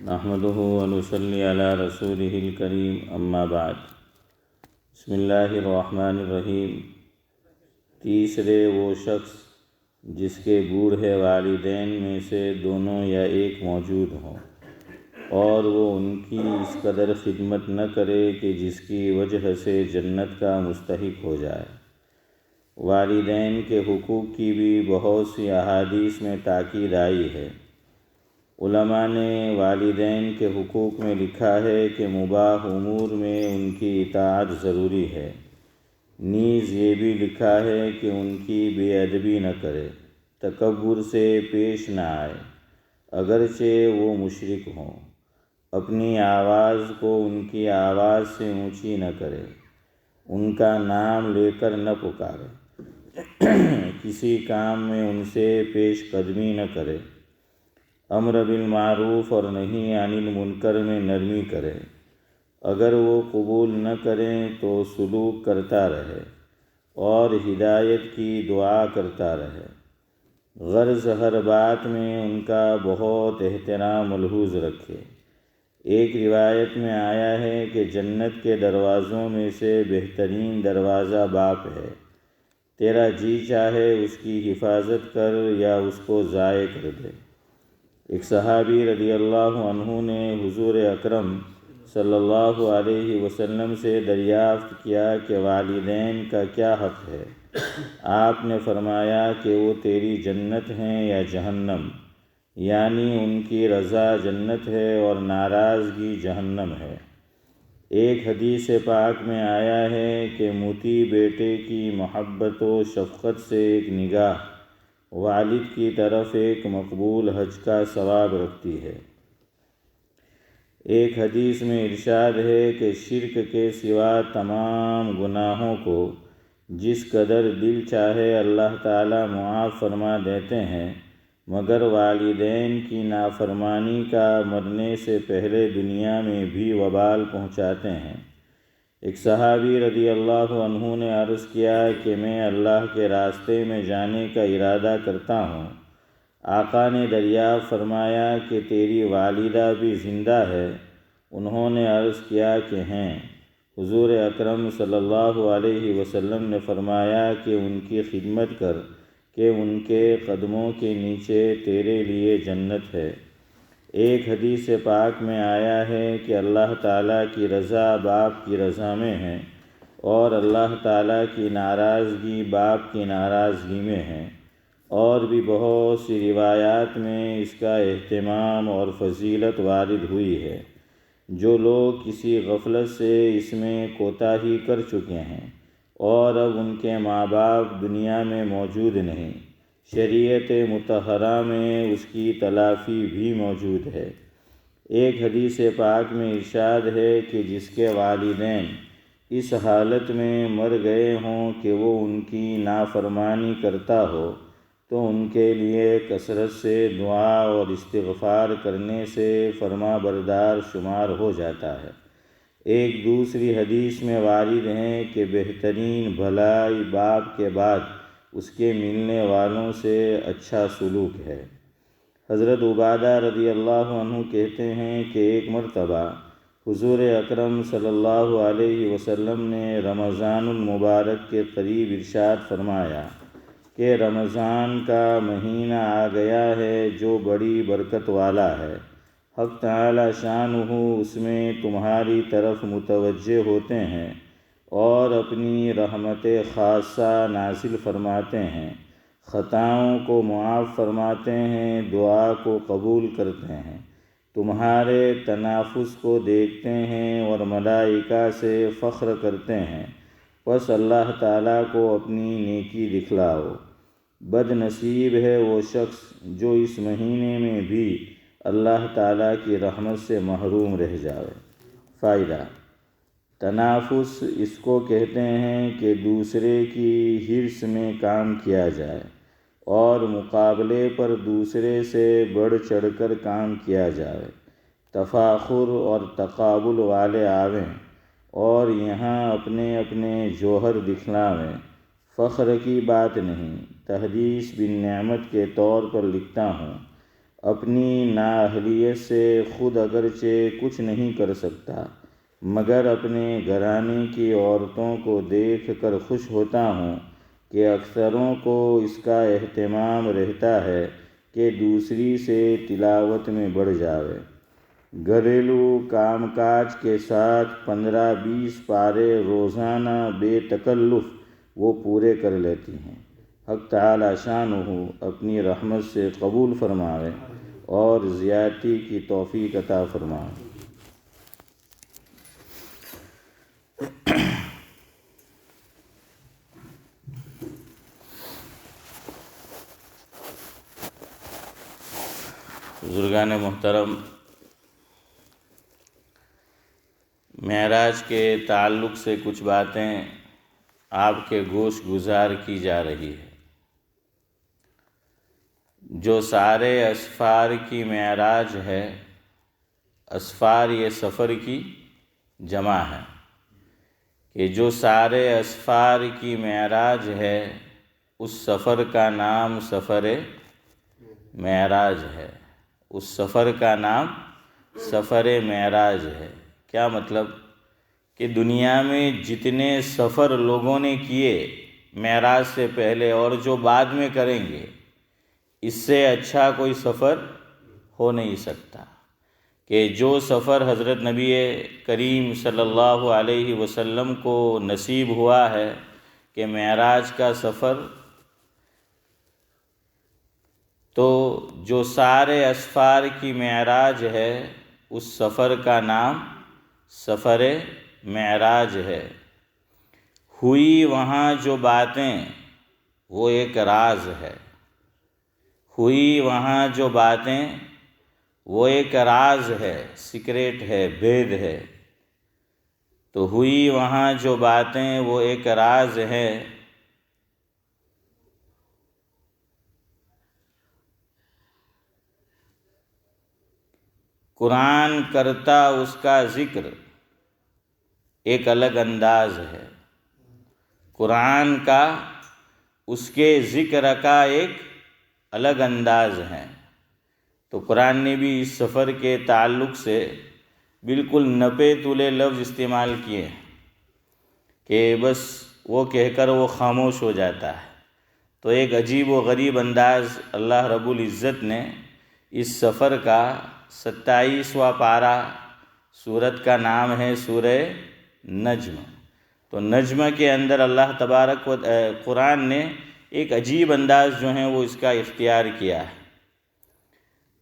نحمده ونصلي على رسوله الكريم اما بعد بسم اللہ الرحمن الرحیم۔ تیسرے وہ شخص جس کے بوڑھے والدین میں سے دونوں یا ایک موجود ہوں اور وہ ان کی اس قدر خدمت نہ کرے کہ جس کی وجہ سے جنت کا مستحق ہو جائے۔ والدین کے حقوق کی بھی بہت سی احادیث میں تاکید آئی ہے۔ علماء نے والدین کے حقوق میں لکھا ہے کہ مباح امور میں ان کی اطاعت ضروری ہے، نیز یہ بھی لکھا ہے کہ ان کی بے ادبی نہ کرے، تکبر سے پیش نہ آئے اگرچہ وہ مشرک ہوں، اپنی آواز کو ان کی آواز سے اونچی نہ کرے، ان کا نام لے کر نہ پکارے، کسی کام میں ان سے پیش قدمی نہ کرے، امر بالمعروف اور نہی عن المنکر میں نرمی کرے، اگر وہ قبول نہ کریں تو سلوک کرتا رہے اور ہدایت کی دعا کرتا رہے، غرض ہر بات میں ان کا بہت احترام ملحوظ رکھے۔ ایک روایت میں آیا ہے کہ جنت کے دروازوں میں سے بہترین دروازہ باپ ہے، تیرا جی چاہے اس کی حفاظت کر یا اس کو ضائع کر دے۔ ایک صحابی رضی اللہ عنہ نے حضور اکرم صلی اللہ علیہ وسلم سے دریافت کیا کہ والدین کا کیا حق ہے؟ آپ نے فرمایا کہ وہ تیری جنت ہیں یا جہنم، یعنی ان کی رضا جنت ہے اور ناراضگی جہنم ہے۔ ایک حدیث پاک میں آیا ہے کہ مطیع بیٹے کی محبت و شفقت سے ایک نگاہ والد کی طرف ایک مقبول حج کا ثواب رکھتی ہے۔ ایک حدیث میں ارشاد ہے کہ شرک کے سوا تمام گناہوں کو جس قدر دل چاہے اللہ تعالیٰ معاف فرما دیتے ہیں، مگر والدین کی نافرمانی کا مرنے سے پہلے دنیا میں بھی وبال پہنچاتے ہیں۔ ایک صحابی رضی اللہ عنہ نے عرض کیا کہ میں اللہ کے راستے میں جانے کا ارادہ کرتا ہوں۔ آقا نے دریافت فرمایا کہ تیری والدہ بھی زندہ ہے؟ انہوں نے عرض کیا کہ ہیں۔ حضور اکرم صلی اللہ علیہ وسلم نے فرمایا کہ ان کی خدمت کر کہ ان کے قدموں کے نیچے تیرے لیے جنت ہے۔ ایک حدیث پاک میں آیا ہے کہ اللہ تعالیٰ کی رضا باپ کی رضا میں ہے اور اللہ تعالیٰ کی ناراضگی باپ کی ناراضگی میں ہے، اور بھی بہت سی روایات میں اس کا اہتمام اور فضیلت وارد ہوئی ہے۔ جو لوگ کسی غفلت سے اس میں کوتاہی کر چکے ہیں اور اب ان کے ماں باپ دنیا میں موجود نہیں، شریعت مطہرہ میں اس کی تلافی بھی موجود ہے۔ ایک حدیث پاک میں ارشاد ہے کہ جس کے والدین اس حالت میں مر گئے ہوں کہ وہ ان کی نافرمانی کرتا ہو تو ان کے لیے کثرت سے دعا اور استغفار کرنے سے فرما بردار شمار ہو جاتا ہے۔ ایک دوسری حدیث میں وارد ہے کہ بہترین بھلائی باپ کے بعد اس کے ملنے والوں سے اچھا سلوک ہے۔ حضرت عبادہ رضی اللہ عنہ کہتے ہیں کہ ایک مرتبہ حضور اکرم صلی اللہ علیہ وسلم نے رمضان المبارک کے قریب ارشاد فرمایا کہ رمضان کا مہینہ آ گیا ہے جو بڑی برکت والا ہے، حق تعالی شانہ اس میں تمہاری طرف متوجہ ہوتے ہیں اور اپنی رحمت خاصہ نازل فرماتے ہیں، خطاؤں کو معاف فرماتے ہیں، دعا کو قبول کرتے ہیں، تمہارے تنافس کو دیکھتے ہیں اور ملائکہ سے فخر کرتے ہیں، پس اللہ تعالیٰ کو اپنی نیکی دکھلاؤ۔ بد نصیب ہے وہ شخص جو اس مہینے میں بھی اللہ تعالیٰ کی رحمت سے محروم رہ جائے۔ فائدہ: تنافس اس کو کہتے ہیں کہ دوسرے کی حرص میں کام کیا جائے اور مقابلے پر دوسرے سے بڑھ چڑھ کر کام کیا جائے، تفاخر اور تقابل والے آویں اور یہاں اپنے اپنے جوہر دکھلاویں، فخر کی بات نہیں۔ تحدیث بالنعمت کے طور پر لکھتا ہوں، اپنی نااہلیت سے خود اگرچہ کچھ نہیں کر سکتا، مگر اپنے گھرانے کی عورتوں کو دیکھ کر خوش ہوتا ہوں کہ اکثروں کو اس کا اہتمام رہتا ہے کہ دوسری سے تلاوت میں بڑھ جاوے۔ گھریلو کام کاج کے ساتھ 15-20 پارے روزانہ بے تکلف وہ پورے کر لیتی ہیں۔ حق تعالی شانہ اپنی رحمت سے قبول فرمائے اور زیادتی کی توفیق عطا فرمائے۔ بزرگان محترم، معراج کے تعلق سے کچھ باتیں آپ کے گوش گزار کی جا رہی ہے۔ جو سارے اسفار کی معراج ہے، اسفار یہ سفر کی جمع ہے، کہ جو سارے اسفار کی معراج ہے اس سفر کا نام سفر معراج ہے، اس سفر کا نام سفر معراج ہے۔ کیا مطلب؟ کہ دنیا میں جتنے سفر لوگوں نے کیے معراج سے پہلے اور جو بعد میں کریں گے، اس سے اچھا کوئی سفر ہو نہیں سکتا۔ کہ جو سفر حضرت نبی کریم صلی اللہ علیہ وسلم کو نصیب ہوا ہے کہ معراج کا سفر، تو جو سارے اسفار کی معراج ہے اس سفر کا نام سفر معراج ہے۔ ہوئی وہاں جو باتیں وہ ایک راز ہے، ہوئی وہاں جو باتیں وہ ایک راز ہے، سیکریٹ ہے، بھید ہے۔ تو ہوئی وہاں جو باتیں وہ ایک راز ہے۔ قرآن کرتا اس کا ذکر ایک الگ انداز ہے، قرآن کا اس کے ذکر کا ایک الگ انداز ہے۔ تو قرآن نے بھی اس سفر کے تعلق سے بالکل نپے تلے لفظ استعمال کیے کہ بس وہ کہہ کر وہ خاموش ہو جاتا ہے۔ تو ایک عجیب و غریب انداز اللہ رب العزت نے اس سفر کا 27واں پارہ، سورت کا نام ہے سورہ نجم۔ تو نجم کے اندر اللہ تبارک و قرآن نے ایک عجیب انداز جو ہے وہ اس کا اختیار کیا ہے۔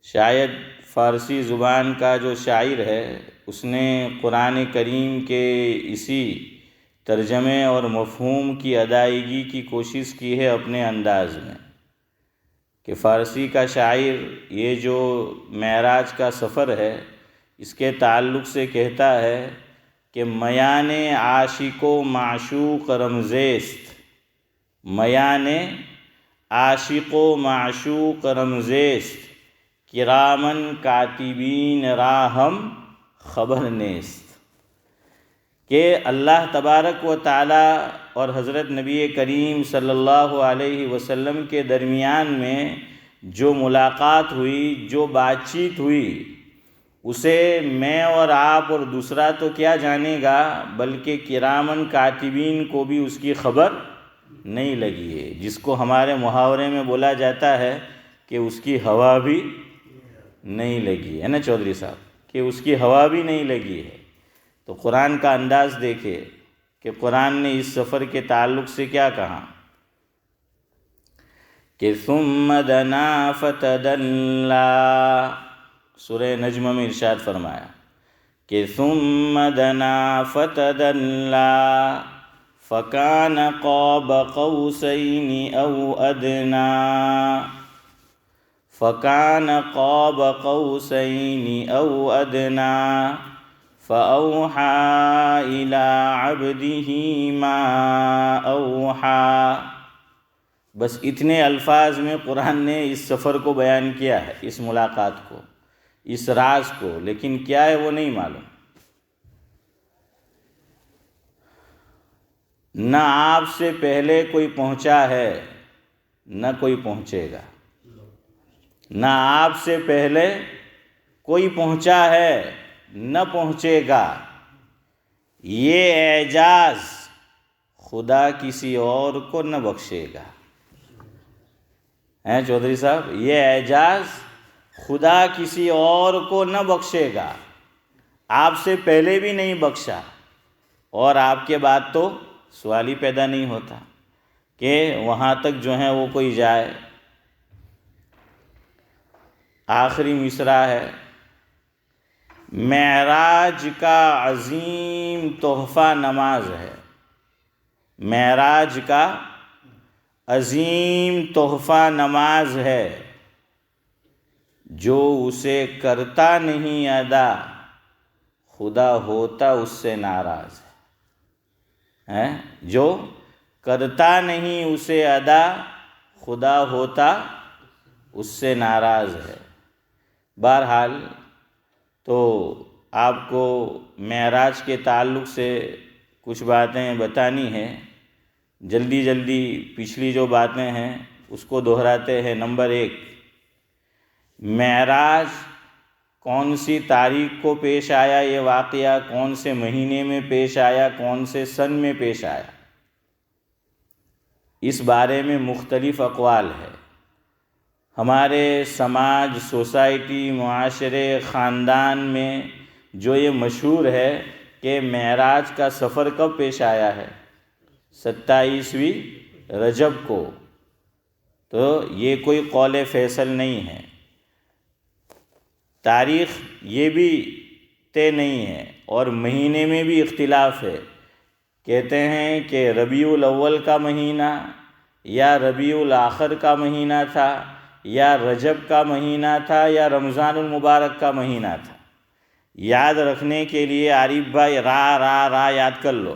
شاید فارسی زبان کا جو شاعر ہے اس نے قرآن کریم کے اسی ترجمے اور مفہوم کی ادائیگی کی کوشش کی ہے اپنے انداز میں، کہ فارسی کا شاعر یہ جو معراج کا سفر ہے اس کے تعلق سے کہتا ہے کہ میان عاشق و معشوق رمزیست، میان عاشق و معشوق رمزیست، کرامن کاتبین را ہم خبر نیست۔ کہ اللہ تبارک و تعالی اور حضرت نبی کریم صلی اللہ علیہ وسلم کے درمیان میں جو ملاقات ہوئی، جو بات چیت ہوئی، اسے میں اور آپ اور دوسرا تو کیا جانے گا، بلکہ کرامن کاتبین کو بھی اس کی خبر نہیں لگی ہے، جس کو ہمارے محاورے میں بولا جاتا ہے کہ اس کی ہوا بھی نہیں لگی ہے نا چودھری صاحب، کہ اس کی ہوا بھی نہیں لگی ہے۔ تو قرآن کا انداز دیکھے کہ قرآن نے اس سفر کے تعلق سے کیا کہا کہ ثم دنا فتدلا، سورہ نجم میں ارشاد فرمایا کہ ثم دنا فتدلا فکان قاب قوسین او ادنا، فکان قاب قوسین او ادنا فأوحى إلى عبده ما أوحى۔ بس اتنے الفاظ میں قرآن نے اس سفر کو بیان کیا ہے، اس ملاقات کو، اس راز کو، لیکن کیا ہے وہ نہیں معلوم۔ نہ آپ سے پہلے کوئی پہنچا ہے نہ کوئی پہنچے گا۔ نہ آپ سے پہلے کوئی پہنچا ہے نہ پہنچے گا۔ یہ اعجاز خدا کسی اور کو نہ بخشے گا۔ ہیں چودھری صاحب، یہ اعجاز خدا کسی اور کو نہ بخشے گا، آپ سے پہلے بھی نہیں بخشا، اور آپ کے بعد تو سوال ہی پیدا نہیں ہوتا کہ وہاں تک جو ہے وہ کوئی جائے۔ آخری مصرع ہے، معراج کا عظیم تحفہ نماز ہے، معراج کا عظیم تحفہ نماز ہے، جو اسے کرتا نہیں ادا خدا ہوتا اس سے ناراض ہے۔ جو کرتا نہیں اسے ادا خدا ہوتا اس سے ناراض ہے۔ بہرحال تو آپ کو معراج کے تعلق سے کچھ باتیں بتانی ہیں، جلدی جلدی پچھلی جو باتیں ہیں اس کو دہراتے ہیں۔ نمبر 1، معراج کون سی تاریخ کو پیش آیا، یہ واقعہ کون سے مہینے میں پیش آیا، کون سے سن میں پیش آیا، اس بارے میں مختلف اقوال ہے۔ ہمارے سماج، سوسائٹی، معاشرے، خاندان میں جو یہ مشہور ہے کہ معراج کا سفر کب پیش آیا ہے، 27ویں رجب کو، تو یہ کوئی قول فیصل نہیں ہے، تاریخ یہ بھی طے نہیں ہے، اور مہینے میں بھی اختلاف ہے۔ کہتے ہیں کہ ربیع الاول کا مہینہ یا ربیع الاخر کا مہینہ تھا، یا رجب کا مہینہ تھا، یا رمضان المبارک کا مہینہ تھا۔ یاد رکھنے کے لیے عارف بھائی را یاد کر لو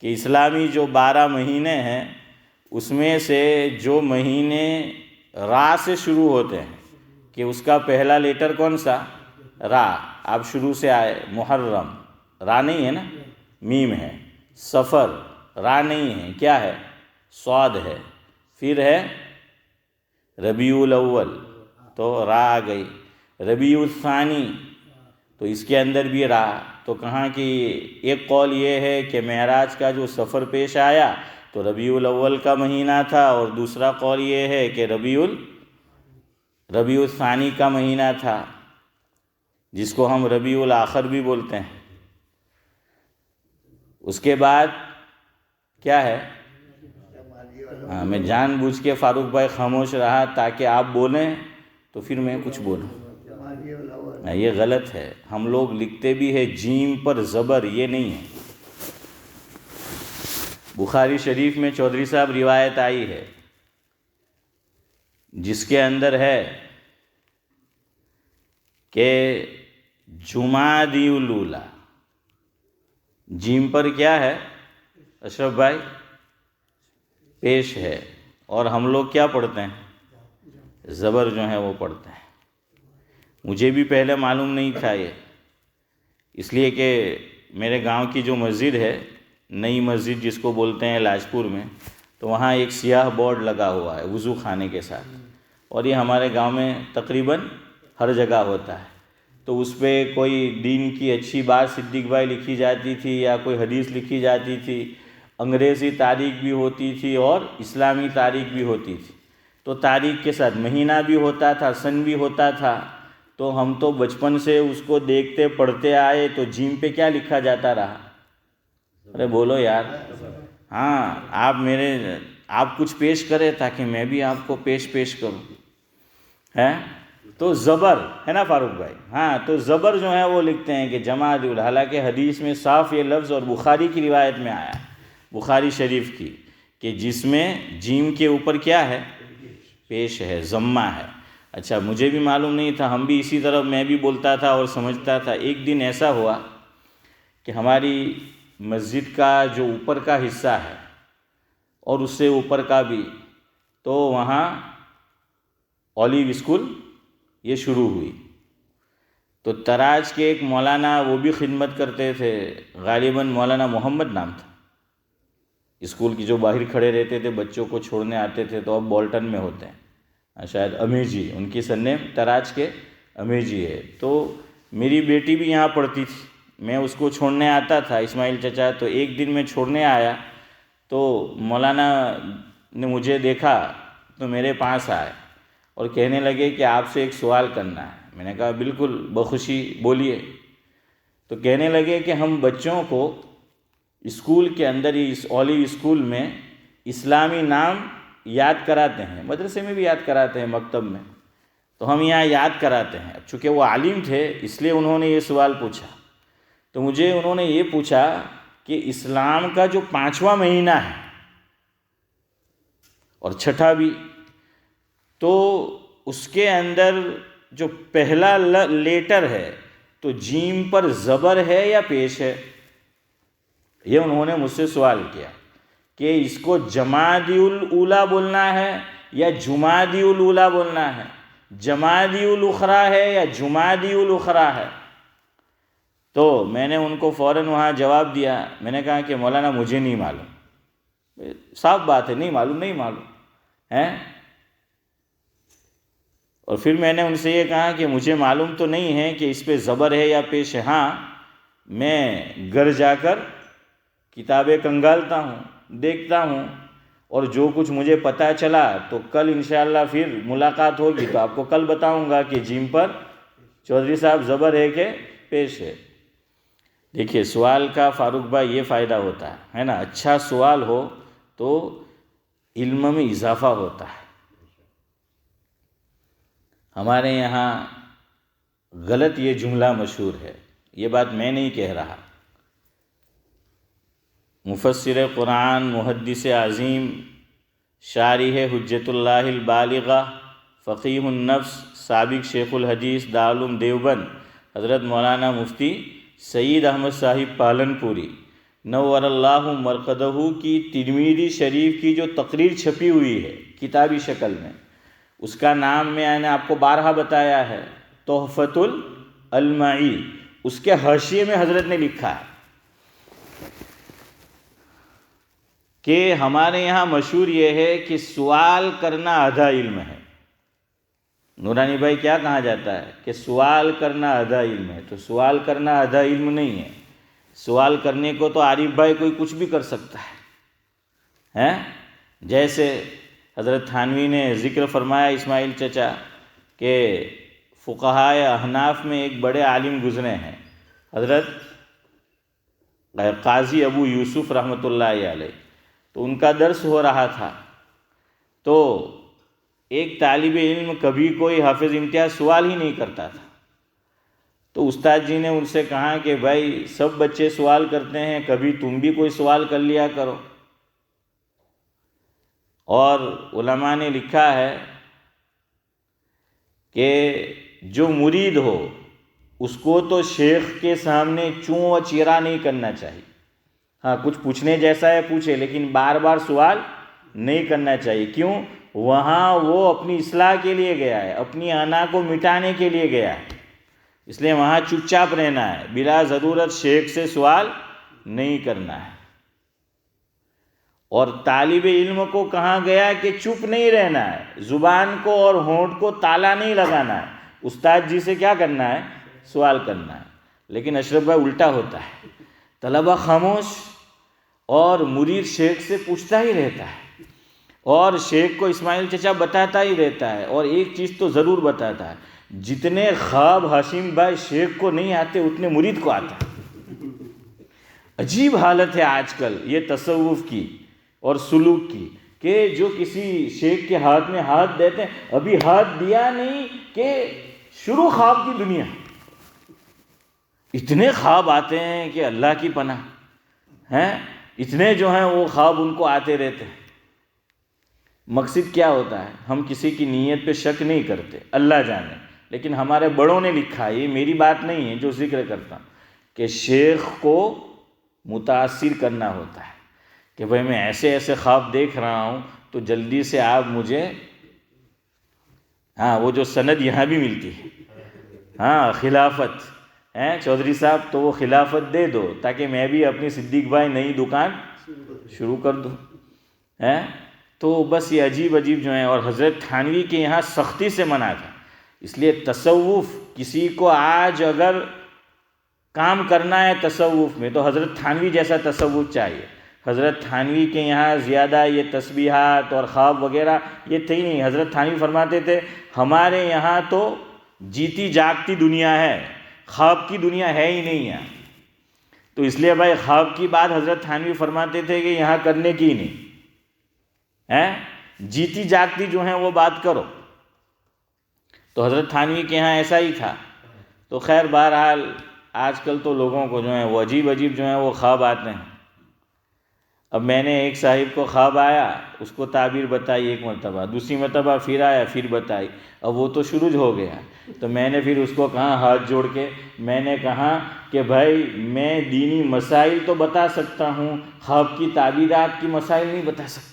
کہ اسلامی جو 12 مہینے ہیں اس میں سے جو مہینے را سے شروع ہوتے ہیں کہ اس کا پہلا لیٹر کون سا، را، آپ شروع سے آئے، محرم را نہیں ہے نا، میم ہے، صفر را نہیں ہے، کیا ہے، صاد ہے، پھر ہے ربیع الاول تو را آ گئی، ربیع الثانی تو اس کے اندر بھی را، تو کہاں کی ایک قول یہ ہے کہ معراج کا جو سفر پیش آیا تو ربیع الاول کا مہینہ تھا، اور دوسرا قول یہ ہے کہ ربیع الثانی کا مہینہ تھا، جس کو ہم ربیع الاخر بھی بولتے ہیں۔ اس کے بعد کیا ہے، میں جان بوجھ کے فاروق بھائی خاموش رہا تاکہ آپ بولیں تو پھر میں کچھ بولوں۔ یہ غلط ہے، ہم لوگ لکھتے بھی ہے جیم پر زبر، یہ نہیں ہے۔ بخاری شریف میں چودھری صاحب روایت آئی ہے جس کے اندر ہے کہ جمادی الاولی، جیم پر کیا ہے اشرف بھائی، پیش ہے، اور ہم لوگ کیا پڑھتے ہیں، زبر جو ہے وہ پڑھتے ہیں۔ مجھے بھی پہلے معلوم نہیں تھا یہ، اس لیے کہ میرے گاؤں کی جو مسجد ہے، نئی مسجد جس کو بولتے ہیں لاجپور میں، تو وہاں ایک سیاہ بورڈ لگا ہوا ہے وضو خانے کے ساتھ، اور یہ ہمارے گاؤں میں تقریباً ہر جگہ ہوتا ہے۔ تو اس پہ کوئی دین کی اچھی بات صدیق بھائی لکھی جاتی تھی، یا کوئی حدیث لکھی جاتی تھی، انگریزی تاریخ بھی ہوتی تھی اور اسلامی تاریخ بھی ہوتی تھی، تو تاریخ کے ساتھ مہینہ بھی ہوتا تھا، سن بھی ہوتا تھا۔ تو ہم تو بچپن سے اس کو دیکھتے پڑھتے آئے، تو جیم پہ کیا لکھا جاتا رہا، ارے بولو یار، ہاں آپ کچھ پیش کریں تاکہ میں بھی آپ کو پیش کروں، ہے تو زبر ہے نا فاروق بھائی، ہاں تو زبر جو ہے وہ لکھتے ہیں کہ جمادی الاولی، حالانکہ حدیث میں صاف یہ لفظ، اور بخاری کی روایت میں آیا، بخاری شریف کی، کہ جس میں جیم کے اوپر کیا ہے، پیش ہے، ضمہ ہے۔ اچھا مجھے بھی معلوم نہیں تھا، ہم بھی اسی طرح میں بھی بولتا تھا اور سمجھتا تھا۔ ایک دن ایسا ہوا کہ ہماری مسجد کا جو اوپر کا حصہ ہے اور اس سے اوپر کا بھی، تو وہاں اولیو اسکول یہ شروع ہوئی، تو تراج کے ایک مولانا وہ بھی خدمت کرتے تھے، غالباً مولانا محمد نام تھا، اسکول کی جو باہر کھڑے رہتے تھے بچوں کو چھوڑنے آتے تھے، تو اب بولٹن میں ہوتے ہیں، شاید امیجی، ان کی سرنیم تراج کے امیجی ہے. تو میری بیٹی بھی یہاں پڑھتی تھی، میں اس کو چھوڑنے آتا تھا اسماعیل چچا. تو ایک دن میں چھوڑنے آیا تو مولانا نے مجھے دیکھا تو میرے پاس آئے اور کہنے لگے کہ آپ سے ایک سوال کرنا ہے. میں نے کہا بالکل بخوشی بولیے. تو کہنے لگے کہ ہم بچوں کو اسکول کے اندر ہی، اس اولی اسکول میں اسلامی نام یاد کراتے ہیں، مدرسے میں بھی یاد کراتے ہیں، مکتب میں، تو ہم یہاں یاد کراتے ہیں. چونکہ وہ عالم تھے اس لیے انہوں نے یہ سوال پوچھا. تو مجھے انہوں نے یہ پوچھا کہ اسلام کا جو 5واں مہینہ ہے اور چھٹا بھی، تو اس کے اندر جو پہلا لیٹر ہے تو جیم پر زبر ہے یا پیش ہے؟ یہ انہوں نے مجھ سے سوال کیا کہ اس کو جمادی الاولیٰ بولنا ہے یا جمادی الاولیٰ بولنا ہے، جمادی الاخری ہے یا جمادی الاخری ہے. تو میں نے ان کو فوراً وہاں جواب دیا. میں نے کہا کہ مولانا مجھے نہیں معلوم. صاف بات ہے، نہیں معلوم ہے. اور پھر میں نے ان سے یہ کہا کہ مجھے معلوم تو نہیں ہے کہ اس پہ زبر ہے یا پیش ہے. ہاں، میں گھر جا کر کتابیں کنگالتا ہوں، دیکھتا ہوں، اور جو کچھ مجھے پتہ چلا تو کل انشاءاللہ پھر ملاقات ہوگی تو آپ کو کل بتاؤں گا کہ جیم پر چودھری صاحب زبر ہے کہ پیش ہے. دیکھیے، سوال کا فاروق بھائی یہ فائدہ ہوتا ہے نا، اچھا سوال ہو تو علم میں اضافہ ہوتا ہے. ہمارے یہاں غلط یہ جملہ مشہور ہے، یہ بات میں نہیں کہہ رہا. مفسر قرآن، محدث عظیم، شارح حجت اللہ البالغہ، فقیہ النفس، سابق شیخ الحدیث دارالعلوم دیوبند حضرت مولانا مفتی سعید احمد صاحب پالنپوری نور اللہ مرقدہ کی ترمذی شریف کی جو تقریر چھپی ہوئی ہے کتابی شکل میں، اس کا نام میں نے آپ کو بارہا بتایا ہے، تحفۃ المعی. اس کے حاشیے میں حضرت نے لکھا ہے کہ ہمارے یہاں مشہور یہ ہے کہ سوال کرنا آدھا علم ہے. نورانی بھائی کیا کہا جاتا ہے کہ سوال کرنا آدھا علم ہے. تو سوال کرنا آدھا علم نہیں ہے. سوال کرنے کو تو عارف بھائی کوئی کچھ بھی کر سکتا ہے. جیسے حضرت تھانوی نے ذکر فرمایا اسماعیل چچا کہ فقہائے احناف میں ایک بڑے عالم گزرے ہیں، حضرت قاضی ابو یوسف رحمۃ اللہ علیہ. تو ان کا درس ہو رہا تھا تو ایک طالب علم کبھی کوئی حافظ امتیاز سوال ہی نہیں کرتا تھا. تو استاد جی نے ان سے کہا کہ بھائی سب بچے سوال کرتے ہیں، کبھی تم بھی کوئی سوال کر لیا کرو. اور علماء نے لکھا ہے کہ جو مرید ہو اس کو تو شیخ کے سامنے چوں و چیرا نہیں کرنا چاہیے. ہاں، کچھ پوچھنے جیسا ہے پوچھے، لیکن بار بار سوال نہیں کرنا چاہیے. کیوں؟ وہاں وہ اپنی اصلاح کے لیے گیا ہے، اپنی انا کو مٹانے کے لیے گیا ہے، اس لیے وہاں چپ چاپ رہنا ہے، بلا ضرورت شیخ سے سوال نہیں کرنا ہے. اور طالب علم کو کہا گیا کہ چپ نہیں رہنا ہے، زبان کو اور ہونٹ کو تالا نہیں لگانا ہے، استاد جی سے کیا کرنا ہے؟ سوال کرنا ہے. لیکن اشرف بھائی الٹا ہوتا ہے، طلبہ خاموش اور مرید شیخ سے پوچھتا ہی رہتا ہے، اور شیخ کو اسماعیل چچا بتاتا ہی رہتا ہے. اور ایک چیز تو ضرور بتاتا ہے، جتنے خواب ہاشم بھائی شیخ کو نہیں آتے اتنے مرید کو آتا ہے. عجیب حالت ہے آج کل یہ تصوف کی اور سلوک کی کہ جو کسی شیخ کے ہاتھ میں ہاتھ دیتے ہیں، ابھی ہاتھ دیا نہیں کہ شروع خواب کی دنیا. اتنے خواب آتے ہیں کہ اللہ کی پناہ ہیں، اتنے جو ہیں وہ خواب ان کو آتے رہتے ہیں. مقصد کیا ہوتا ہے؟ ہم کسی کی نیت پہ شک نہیں کرتے، اللہ جانے. لیکن ہمارے بڑوں نے لکھا ہے، یہ میری بات نہیں ہے جو ذکر کرتا ہوں، کہ شیخ کو متاثر کرنا ہوتا ہے کہ بھئی میں ایسے ایسے خواب دیکھ رہا ہوں تو جلدی سے آپ مجھے، وہ جو سند یہاں بھی ملتی ہے، خلافت چودھری صاحب، تو وہ خلافت دے دو تاکہ میں بھی اپنی صدیق بھائی نئی دکان شروع کر دوں. تو بس یہ عجیب عجیب جو ہیں. اور حضرت تھانوی کے یہاں سختی سے منع تھا. اس لیے تصوف کسی کو آج اگر کام کرنا ہے تصوف میں تو حضرت تھانوی جیسا تصوف چاہیے. حضرت تھانوی کے یہاں زیادہ یہ تسبیحات اور خواب وغیرہ یہ تھے ہی نہیں. حضرت تھانوی فرماتے تھے ہمارے یہاں تو جیتی جاگتی دنیا ہے، خواب کی دنیا ہے ہی نہیں یہاں. تو اس لیے بھائی خواب کی بات حضرت تھانوی فرماتے تھے کہ یہاں کرنے کی نہیں ہے، جیتی جاگتی جو ہیں وہ بات کرو. تو حضرت تھانوی کے یہاں ایسا ہی تھا. تو خیر بہرحال آج کل تو لوگوں کو جو ہیں وہ عجیب عجیب جو ہیں وہ خواب آتے ہیں. اب میں نے ایک صاحب کو خواب آیا، اس کو تعبیر بتائی ایک مرتبہ، دوسری مرتبہ پھر آیا پھر بتائی. اب وہ تو شروع ہو گیا. تو میں نے پھر اس کو کہا ہاتھ جوڑ کے، میں نے کہا کہ بھائی میں دینی مسائل تو بتا سکتا ہوں، خواب کی تعبیرات کی مسائل نہیں بتا سکتا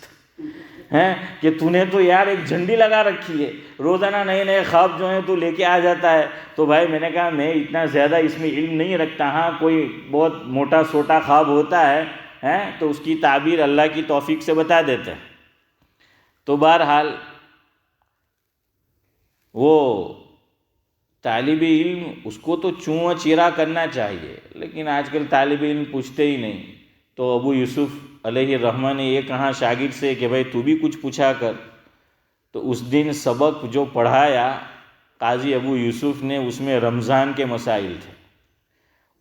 ہیں. کہ تو نے تو یار ایک جھنڈی لگا رکھی ہے، روزانہ نئے نئے خواب جو ہیں تو لے کے آ جاتا ہے. تو بھائی میں نے کہا میں اتنا زیادہ اس میں علم نہیں رکھتا، ہاں کوئی بہت موٹا سوٹا خواب ہوتا ہے تو اس کی تعبیر اللہ کی توفیق سے بتا دیتے ہیں. تو بہرحال وہ طالب علم اس کو تو چوں چیرا کرنا چاہیے، لیکن آج کل طالب علم پوچھتے ہی نہیں. تو ابو یوسف علیہ الرحمہ نے یہ کہا شاگرد سے کہ بھائی تو بھی کچھ پوچھا کر. تو اس دن سبق جو پڑھایا قاضی ابو یوسف نے، اس میں رمضان کے مسائل تھے،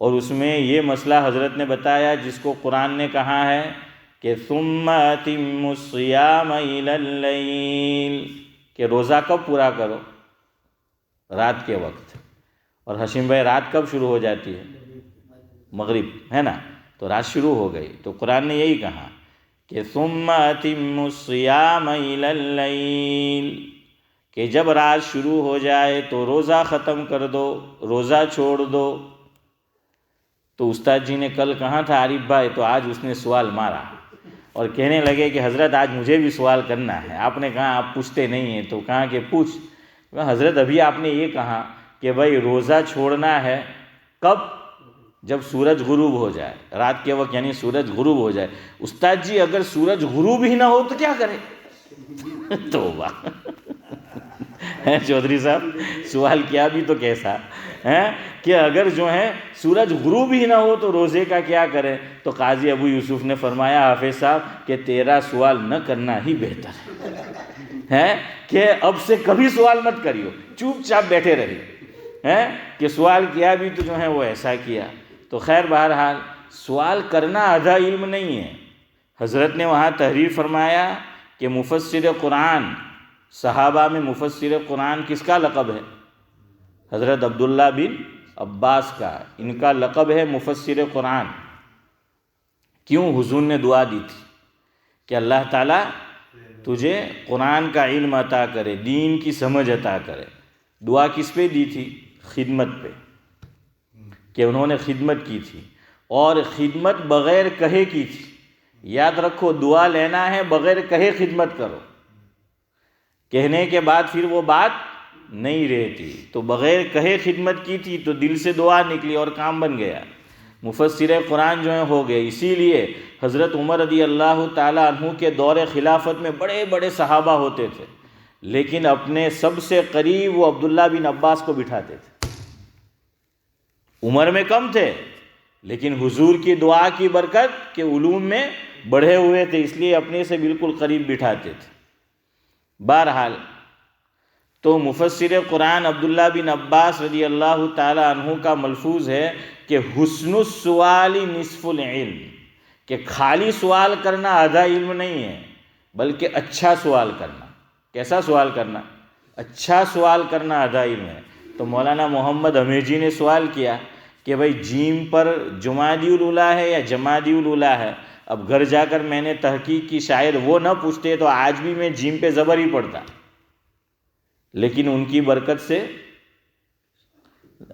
اور اس میں یہ مسئلہ حضرت نے بتایا جس کو قرآن نے کہا ہے کہ ثم اتموا الصیام الی اللیل، کہ روزہ کب پورا کرو؟ رات کے وقت. اور حشیم بھائی رات کب شروع ہو جاتی ہے؟ مغرب، ہے نا؟ تو رات شروع ہو گئی. تو قرآن نے یہی کہا کہ ثم اتموا الصیام الی اللیل، کہ جب رات شروع ہو جائے تو روزہ ختم کر دو، روزہ چھوڑ دو. تو استاد جی نے کل کہا تھا عارف بھائی، تو آج اس نے سوال مارا اور کہنے لگے کہ حضرت آج مجھے بھی سوال کرنا ہے. آپ نے کہا آپ پوچھتے نہیں ہیں، تو کہا کہ پوچھ. حضرت ابھی آپ نے یہ کہا کہ بھائی روزہ چھوڑنا ہے کب؟ جب سورج غروب ہو جائے، رات کے وقت، یعنی سورج غروب ہو جائے. استاد جی اگر سورج غروب ہی نہ ہو تو کیا کرے؟ توبہ چودھری صاحب سوال کیا بھی تو کیسا ہے کہ اگر جو ہے سورج غروب ہی نہ ہو تو روزے کا کیا کریں؟ تو قاضی ابو یوسف نے فرمایا حافظ صاحب کہ تیرا سوال نہ کرنا ہی بہتر ہے کہ اب سے کبھی سوال مت کریو، چوپ چاپ بیٹھے رہی کہ سوال کیا بھی تو جو ہے وہ ایسا کیا. تو خیر بہرحال سوال کرنا آدھا علم نہیں ہے. حضرت نے وہاں تحریر فرمایا کہ مفسر قرآن، صحابہ میں مفسر قرآن کس کا لقب ہے؟ حضرت عبداللہ بن عباس کا، ان کا لقب ہے مفسر قرآن. کیوں؟ حضور نے دعا دی تھی کہ اللہ تعالیٰ تجھے قرآن کا علم عطا کرے، دین کی سمجھ عطا کرے. دعا کس پہ دی تھی؟ خدمت پہ، کہ انہوں نے خدمت کی تھی، اور خدمت بغیر کہے کی تھی. یاد رکھو دعا لینا ہے بغیر کہے خدمت کرو، کہنے کے بعد پھر وہ بات نہیں رہتی. تو بغیر کہے خدمت کی تھی تو دل سے دعا نکلی اور کام بن گیا. مفسر قرآن جو ہیں ہو گئے. اسی لیے حضرت عمر رضی اللہ تعالیٰ عنہ کے دور خلافت میں بڑے بڑے صحابہ ہوتے تھے، لیکن اپنے سب سے قریب وہ عبداللہ بن عباس کو بٹھاتے تھے. عمر میں کم تھے لیکن حضور کی دعا کی برکت کے علوم میں بڑھے ہوئے تھے، اس لیے اپنے سے بالکل قریب بٹھاتے تھے. بہرحال تو مفسر قرآن عبداللہ بن عباس رضی اللہ تعالی عنہ کا ملفوظ ہے کہ حسن السؤال نصف العلم، کہ خالی سوال کرنا آدھا علم نہیں ہے بلکہ اچھا سوال کرنا. کیسا سوال کرنا؟ اچھا سوال کرنا آدھا علم ہے. تو مولانا محمد حمیجی نے سوال کیا کہ بھئی جیم پر جمادی الاولیٰ ہے یا جمادی الاولیٰ ہے؟ اب گھر جا کر میں نے تحقیق کی، شاید وہ نہ پوچھتے تو آج بھی میں جیم پہ زبر ہی پڑتا، لیکن ان کی برکت سے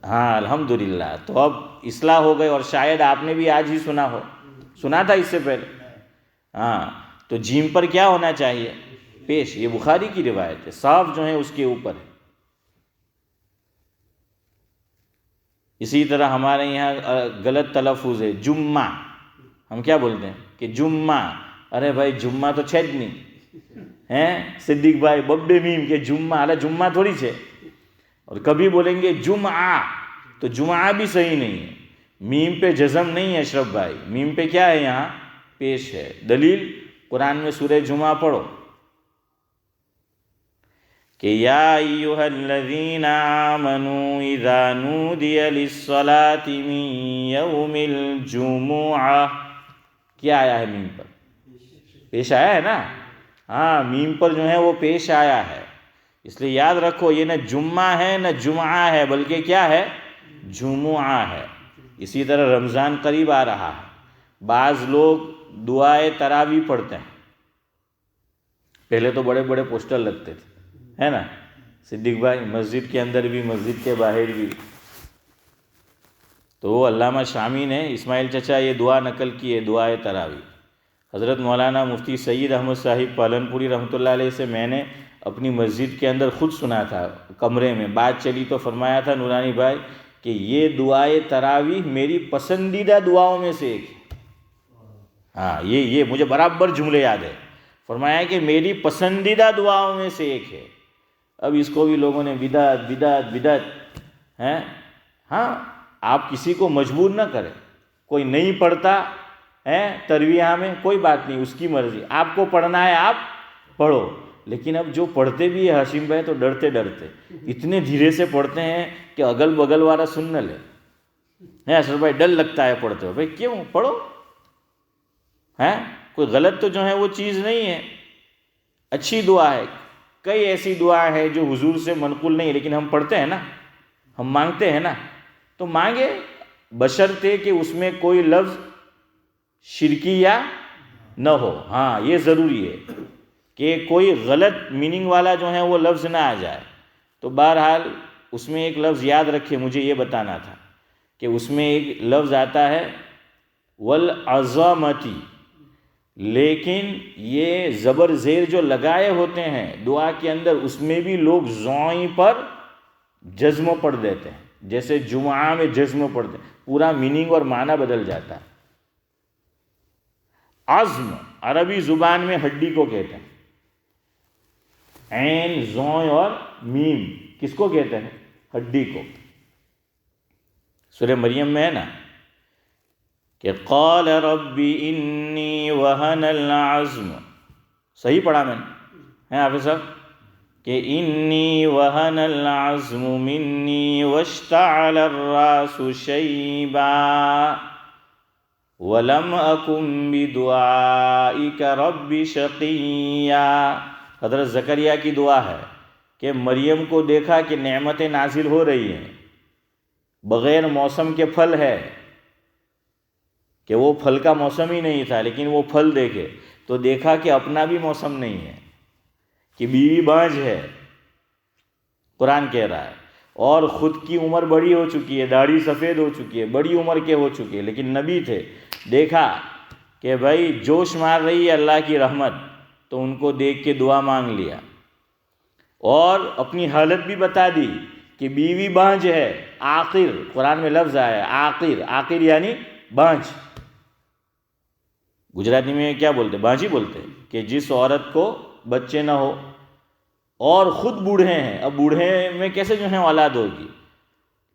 ہاں الحمدللہ تو اب اصلاح ہو گئے. اور شاید آپ نے بھی آج ہی سنا تھا اس سے پہلے. ہاں تو جیم پر کیا ہونا چاہیے؟ پیش. یہ بخاری کی روایت ہے، صاف جو ہے اس کے اوپر ہے. اسی طرح ہمارے یہاں غلط تلفظ ہے جمعہ. ہم کیا بولتے ہیں کہ جمعہ، ارے بھائی جمعہ تو چھج نہیں، ہیں صدیق بھائی ببے میم کے جمعہ، اللہ جمعہ تھوڑی ہے، اور کبھی بولیں گے جمعہ تو جمعہ بھی صحیح نہیں ہے، میم پہ جزم نہیں ہے اشرف بھائی، میم پہ کیا ہے یہاں پیش ہے۔ دلیل قرآن میں سورہ جمعہ پڑھو کہ یا ایھا الذین آمنوا اذا نودی للصلاۃ من یوم الجمعہ، کیا آیا ہے میم پر؟ پیش آیا ہے نا، ہاں میم پر جو ہے وہ پیش آیا ہے، اس لیے یاد رکھو یہ نہ جمعہ ہے نہ جمعہ ہے بلکہ کیا ہے؟ جمعہ ہے۔ اسی طرح رمضان قریب آ رہا ہے، بعض لوگ دعائے تراویح پڑھتے ہیں، پہلے تو بڑے بڑے پوسٹر لگتے تھے ہے نا صدیق بھائی، مسجد کے اندر بھی مسجد کے باہر بھی، تو وہ علامہ شامی نے اسماعیل چچا یہ دعا نقل کی ہے، دعائے تراویح۔ حضرت مولانا مفتی سید احمد صاحب پالنپوری رحمۃ اللہ علیہ سے میں نے اپنی مسجد کے اندر خود سنا تھا کمرے میں، بات چلی تو فرمایا تھا نورانی بھائی کہ یہ دعائے تراویح میری پسندیدہ دعاؤں میں سے ایک ہے۔ ہاں یہ مجھے برابر جملے یاد ہے، فرمایا کہ میری پسندیدہ دعاؤں میں سے ایک ہے۔ اب اس کو بھی لوگوں نے بدعت بدعت بدعت ہیں۔ ہاں آپ کسی کو مجبور نہ کریں، کوئی نہیں پڑھتا ہے ترویہ میں کوئی بات نہیں، اس کی مرضی، آپ کو پڑھنا ہے آپ پڑھو، لیکن اب جو پڑھتے بھی ہے ہاشم بھائی تو ڈرتے ڈرتے اتنے دھیرے سے پڑھتے ہیں کہ اگل بغل والا سن نہ لے، ہے اشرف بھائی ڈر لگتا ہے پڑھتے ہو، بھائی کیوں پڑھو، ہیں کوئی غلط تو جو ہے وہ چیز نہیں ہے، اچھی دعا ہے۔ کئی ایسی دعا ہے جو حضور سے منقول نہیں لیکن ہم پڑھتے ہیں نا، ہم مانگتے ہیں نا، تو مانگے بشرطے کہ اس میں کوئی لفظ شرکی یا نہ ہو، ہاں یہ ضروری ہے کہ کوئی غلط میننگ والا جو ہے وہ لفظ نہ آ جائے۔ تو بہرحال اس میں ایک لفظ یاد رکھے، مجھے یہ بتانا تھا کہ اس میں ایک لفظ آتا ہے والعظمتی، لیکن یہ زبر زیر جو لگائے ہوتے ہیں دعا کے اندر اس میں بھی لوگ زوئیں پر جزم پڑھ دیتے ہیں، جیسے جمعہ میں جزم پڑھتے ہیں، پورا میننگ اور معنی بدل جاتا ہے۔ عزم عربی زبان میں ہڈی کو کہتے ہیں، عین زوئیں اور میم کس کو کہتے ہیں؟ ہڈی کو۔ سورہ مریم میں ہے نا کہ قال رب انی وہن العظم، صحیح پڑھا میں نے حافظ صاحب کہ انی وہن العظم منی واشتعل الراس شیبا وَلَمْ أَكُنْ بِدُعَائِكَ رَبِّ شَقِيًّا۔ حضرت زکریا کی دعا ہے کہ مریم کو دیکھا کہ نعمتیں نازل ہو رہی ہیں، بغیر موسم کے پھل ہے، کہ وہ پھل کا موسم ہی نہیں تھا لیکن وہ پھل دیکھے تو دیکھا کہ اپنا بھی موسم نہیں ہے، کہ بیوی بانجھ ہے، قرآن کہہ رہا ہے، اور خود کی عمر بڑی ہو چکی ہے، داڑھی سفید ہو چکی ہے، بڑی عمر کے ہو چکے لیکن نبی تھے، دیکھا کہ بھائی جوش مار رہی ہے اللہ کی رحمت، تو ان کو دیکھ کے دعا مانگ لیا، اور اپنی حالت بھی بتا دی کہ بیوی بانجھ ہے، آخر قرآن میں لفظ آیا ہے آخر، آخر یعنی بانجھ، گجراتی میں کیا بولتے؟ بانجھی بولتے، کہ جس عورت کو بچے نہ ہو اور خود بوڑھے ہیں، اب بوڑھے میں کیسے جو ہے اولاد ہوگی،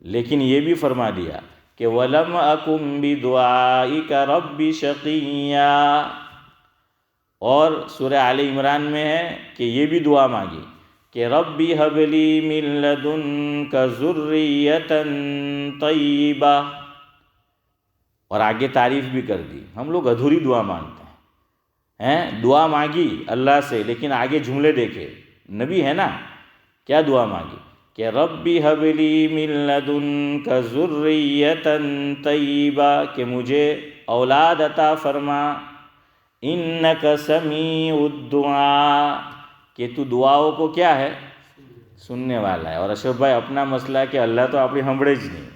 لیکن یہ بھی فرما دیا کہ وَلَمْ أَكُنْ بِدُعَائِكَ رَبِّ شَقِيًّا، اور سورہ آل عمران میں ہے کہ یہ بھی دعا مانگی کہ رَبِّ هَبْ لِي مِن لَّدُنْكَ ذُرِّيَّةً طَيِّبَةً، اور آگے تعریف بھی کر دی۔ ہم لوگ ادھوری دعا مانگتے ہیں، دعا مانگی اللہ سے لیکن آگے جملے دیکھے، نبی ہے نا، کیا دعا مانگی کہ ربی ہب لی من لدنک ذریۃ طیبہ، کہ مجھے اولاد عطا فرما، انک سمیع الدعاء، کہ تو دعاؤں کو کیا ہے؟ سننے والا ہے۔ اور اشرف بھائی اپنا مسئلہ ہے کہ اللہ تو آپ ہمڑے ہی نہیں،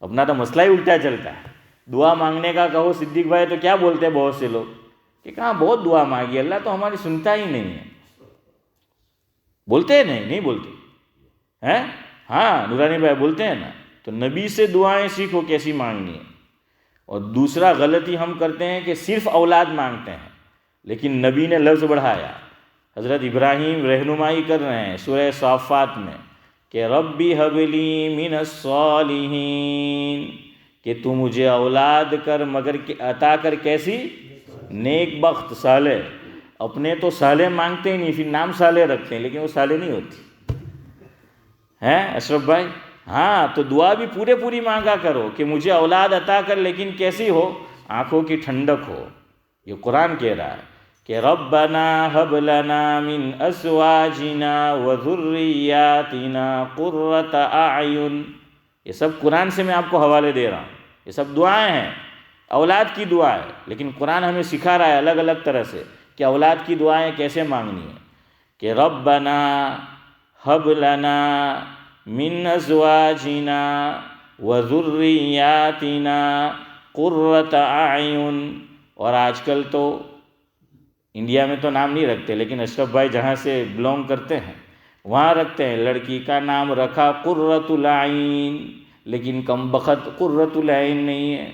اپنا تو مسئلہ ہی الٹا چلتا ہے، دعا مانگنے کا کہو صدیق بھائی تو کیا بولتے ہیں بہت سے لوگ کہ کہاں بہت دعا مانگی، اللہ تو ہماری سنتا ہی نہیں ہے، بولتے ہیں نہیں بولتے ہیں؟ ہاں نورانی بھائی بولتے ہیں نا، تو نبی سے دعائیں سیکھو کیسی مانگنی ہے۔ اور دوسرا غلطی ہم کرتے ہیں کہ صرف اولاد مانگتے ہیں، لیکن نبی نے لفظ بڑھایا. حضرت ابراہیم رہنمائی کر رہے ہیں سورہ صافات میں کہ ربی حب لی من الصالحین، کہ تو مجھے اولاد کر مگر عطا کر کیسی؟ نیک بخت، صالح. اپنے تو صالح مانگتے ہی نہیں، پھر نام صالح رکھتے ہیں لیکن وہ صالح نہیں ہوتی ہیں اشرف بھائی. ہاں تو دعا بھی پوری مانگا کرو کہ مجھے اولاد عطا کر، لیکن کیسی ہو؟ آنکھوں کی ٹھنڈک ہو. یہ قرآن کہہ رہا ہے کہ ربنا ہب لنا من ازواجنا وذریاتنا قرۃ اعین. یہ سب قرآن سے میں آپ کو حوالے دے رہا ہوں، یہ سب دعائیں ہیں، اولاد کی دعا ہے. لیکن قرآن ہمیں سکھا رہا ہے الگ الگ طرح سے کہ اولاد کی دعائیں کیسے مانگنی ہیں. کہ ربنا ہب لنا من ازواجنا وذریاتنا قرۃ اعین. اور آج کل تو انڈیا میں تو نام نہیں رکھتے، لیکن اشرف بھائی جہاں سے بلونگ کرتے ہیں وہاں رکھتے ہیں. لڑکی کا نام رکھا قرۃ العین، لیکن کم بخت قرۃ العین نہیں ہے.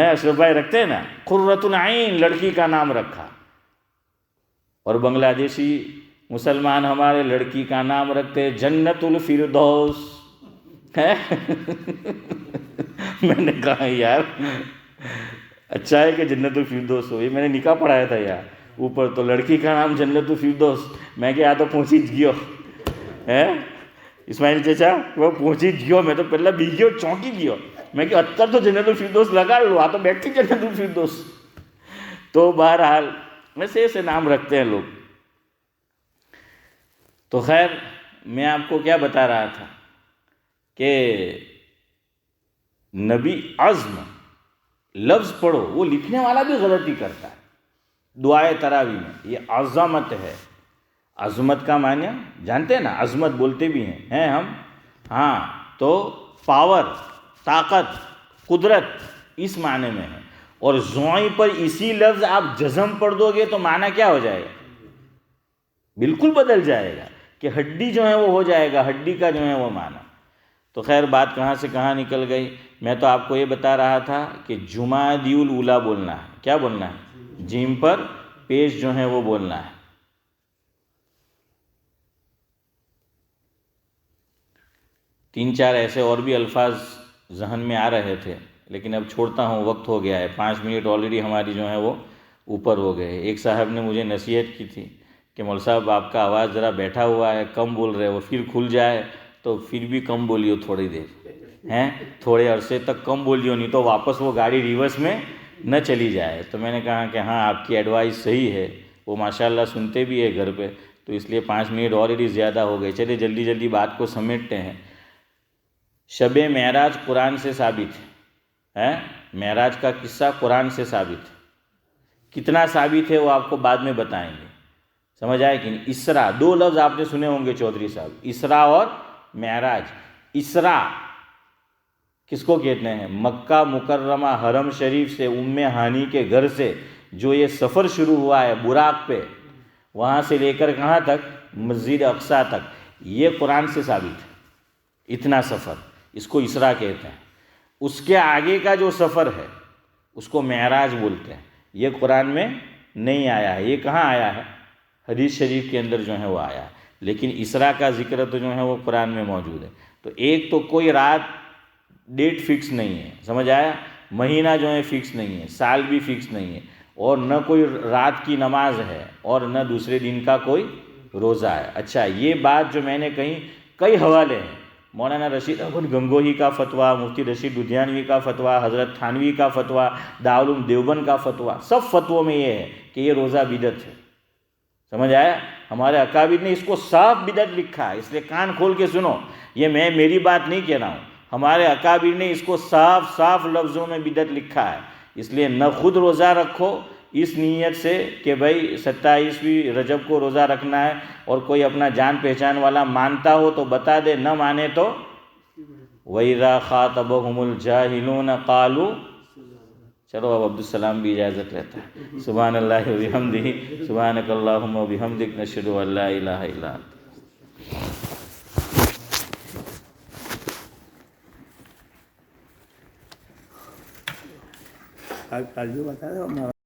اشرف بھائی رکھتے ہیں نا قرۃ العین، لڑکی کا نام رکھا. اور بنگلہ دیشی مسلمان ہمارے لڑکی کا نام رکھتے جنت الفردوس ہے. میں نے کہا یار اچھا ہے کہ جنت الفردوس ہو. یہ میں نے نکاح پڑھایا تھا یار اوپر، تو لڑکی کا نام جنت الفردوس. میں کہ تو پہنچی گیو ہے اسماعیل چچا، وہ پہنچی گیو. میں تو پہلا بھی گیو چونکی گیو. میں کہ اتر تو جنت الفردوس لگا لو، تو بیٹھ کے جنت الفردوس. تو بہرحال ویسے ایسے نام رکھتے ہیں لوگ. تو خیر میں آپ کو کیا بتا رہا تھا کہ نبی عزم لفظ پڑھو، وہ لکھنے والا بھی غلطی کرتا ہے. دعائے تراویح میں یہ عظمت ہے. عظمت کا معنی جانتے ہیں نا، عظمت بولتے بھی ہیں ہم. ہاں تو پاور، طاقت، قدرت اس معنی میں ہے. اور زوئیں پر اسی لفظ آپ جزم پڑھ دو گے تو معنی کیا ہو جائے گا؟ بالکل بدل جائے گا کہ ہڈی جو ہے وہ ہو جائے گا، ہڈی کا جو ہے وہ معنی. تو خیر بات کہاں سے کہاں نکل گئی. میں تو آپ کو یہ بتا رہا تھا کہ جمادی الاولیٰ بولنا ہے. کیا بولنا ہے؟ جیم پر پیش جو ہے وہ بولنا ہے. تین چار ایسے اور بھی الفاظ ذہن میں آ رہے تھے لیکن اب چھوڑتا ہوں، وقت ہو گیا ہے. 5 منٹ آلریڈی ہماری جو ہے وہ اوپر ہو گئے. ایک صاحب نے مجھے نصیحت کی تھی کہ مول صاحب آپ کا آواز ذرا بیٹھا ہوا ہے، کم بول رہے ہو. پھر کھل جائے تو پھر بھی کم بولیو، تھوڑی دیر ہیں، تھوڑے عرصے تک کم بولیو، نہیں تو واپس وہ گاڑی ریورس میں نہ چلی جائے. تو میں نے کہا کہ ہاں آپ کی ایڈوائس صحیح ہے. وہ ماشاءاللہ سنتے بھی ہے گھر پہ، تو اس لیے 5 منٹ آلریڈی زیادہ ہو گئے. چلے جلدی جلدی بات کو سمیٹتے ہیں. شب معراج قرآن سے ثابت ہے. معراج کا قصہ قرآن سے ثابت ہے. کتنا ثابت ہے وہ آپ کو بعد میں بتائیں گے. سمجھ آئے کہ نہیں؟ اسرا، 2 لفظ آپ نے سنے ہوں گے چودھری صاحب، اسرا اور معراج. اسرا کس کو کہتے ہیں؟ مکہ مکرمہ حرم شریف سے ام ہانی کے گھر سے جو یہ سفر شروع ہوا ہے براق پہ، وہاں سے لے کر کہاں تک؟ مسجد اقصیٰ تک. یہ قرآن سے ثابت ہے. اتنا سفر اس کو اسرا کہتے ہیں. اس کے آگے کا جو سفر ہے اس کو معراج بولتے ہیں. یہ قرآن میں نہیں آیا ہے. یہ کہاں آیا ہے؟ حدیث شریف کے اندر جو ہے وہ آیا ہے. لیکن اسرا کا ذکر تو جو ہے وہ قرآن میں موجود ہے. تو ایک تو کوئی رات ڈیٹ فکس نہیں ہے، سمجھ آیا؟ مہینہ جو ہے فکس نہیں ہے، سال بھی فکس نہیں ہے، اور نہ کوئی رات کی نماز ہے اور نہ دوسرے دن کا کوئی روزہ ہے. اچھا یہ بات جو میں نے کہیں، کئی حوالے ہیں. مولانا رشید احمد گنگوہی کا فتویٰ، مفتی رشید لدھیانوی کا فتویٰ، حضرت تھانوی کا فتویٰ، دارالعلوم دیوبند کا فتویٰ، سب فتووں میں یہ ہے کہ یہ روزہ بدعت ہے. سمجھ آیا؟ ہمارے اکابر نے اس کو صاف بدعت لکھا ہے. اس لیے کان کھول کے سنو، یہ میں میری بات نہیں کہہ رہا ہوں، ہمارے اکابر نے اس کو صاف صاف لفظوں میں بدعت لکھا ہے. اس لیے نہ خود روزہ رکھو اس نیت سے کہ بھائی 27ویں رجب کو روزہ رکھنا ہے، اور کوئی اپنا جان پہچان والا مانتا ہو تو بتا دے، نہ مانے تو وَإِذَا خَاطَبَهُمُ الْجَاهِلُونَ قَالُوا. چلو اب عبدالسلام بھی اجازت لیتا ہے. سبحان اللہ و بحمدہ، سبحانک اللہم و بحمدک، نشہد ان لا الہ الا انت. آج بتا رہا ہوں